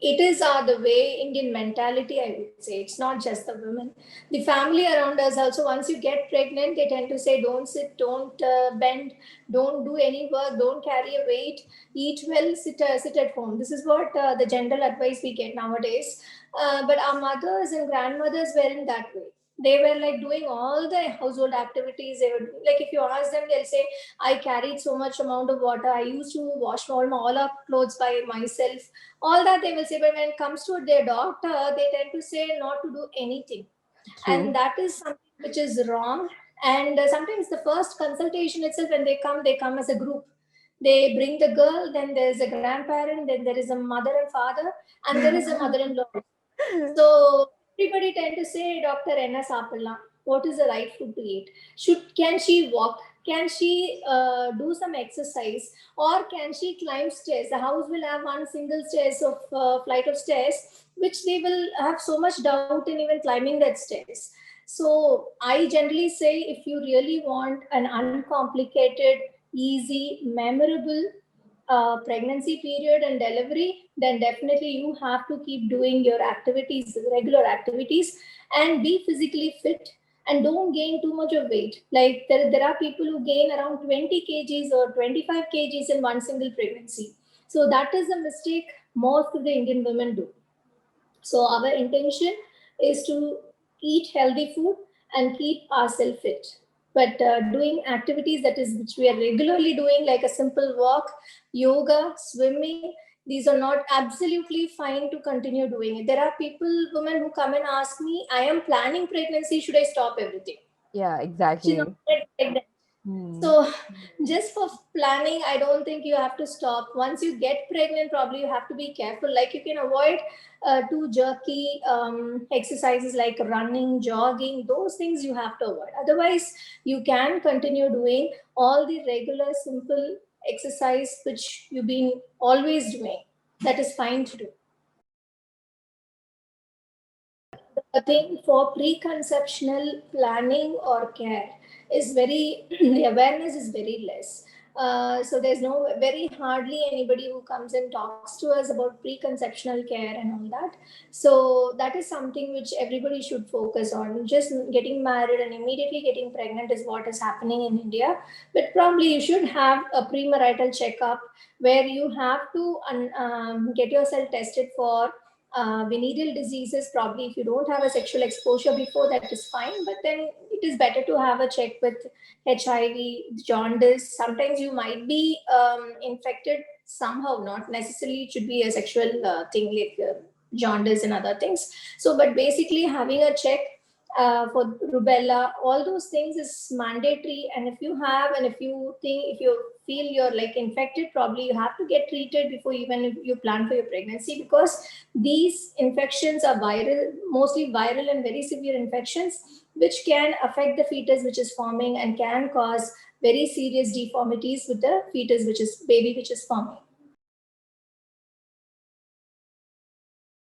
it is the way Indian mentality, I would say. It's not just the women. The family around us also, once you get pregnant, they tend to say, don't sit, don't bend, don't do any work, don't carry a weight, eat well, sit at home. This is what the general advice we get nowadays. But our mothers and grandmothers weren't that way. They were like doing all the household activities. They would, like, if you ask them, they'll say, I carried so much amount of water. I used to wash all our clothes by myself. All that they will say. But when it comes to their doctor, they tend to say not to do anything. True. And that is something which is wrong. And sometimes the first consultation itself, when they come as a group. They bring the girl, then there's a grandparent, then there is a mother and father, and there is a mother-in-law. So everybody tend to say, Doctor Enna Sapala, what is the right food to eat? Can she walk? Can she do some exercise? Or can she climb stairs? The house will have one single stairs of flight of stairs, which they will have so much doubt in even climbing that stairs. So I generally say, if you really want an uncomplicated, easy, memorable pregnancy period and delivery, then definitely you have to keep doing your activities, regular activities, and be physically fit, and don't gain too much of weight. Like there are people who gain around 20 kgs or 25 kgs in one single pregnancy. So that is a mistake most of the Indian women do. So our intention is to eat healthy food and keep ourselves fit. But doing activities that is which we are regularly doing, like a simple walk, yoga, swimming, these are not absolutely fine to continue doing it. There are people, women who come and ask me, I am planning pregnancy, should I stop everything? Yeah, She's not exactly. yet pregnant. Hmm. So just for planning, I don't think you have to stop. Once you get pregnant, probably you have to be careful. Like you can avoid too jerky exercises like running, jogging, those things you have to avoid. Otherwise, you can continue doing all the regular, simple exercise which you've been always doing. That is fine to do. The thing for preconceptional planning or care is very the awareness is very less. So there's no very hardly anybody who comes and talks to us about preconceptional care and all that. So that is something which everybody should focus on. Just getting married and immediately getting pregnant is what is happening in India. But probably you should have a premarital checkup where you have to get yourself tested for venereal diseases. Probably if you don't have a sexual exposure before, that is fine, but then it is better to have a check with HIV, jaundice. Sometimes you might be infected somehow, not necessarily it should be a sexual thing like jaundice and other things. So but basically having a check for rubella, all those things is mandatory. And if you have, and if you feel you're like infected, probably you have to get treated before even if you plan for your pregnancy, because these infections are viral, mostly viral and very severe infections, which can affect the fetus which is forming and can cause very serious deformities with the fetus which is baby which is forming.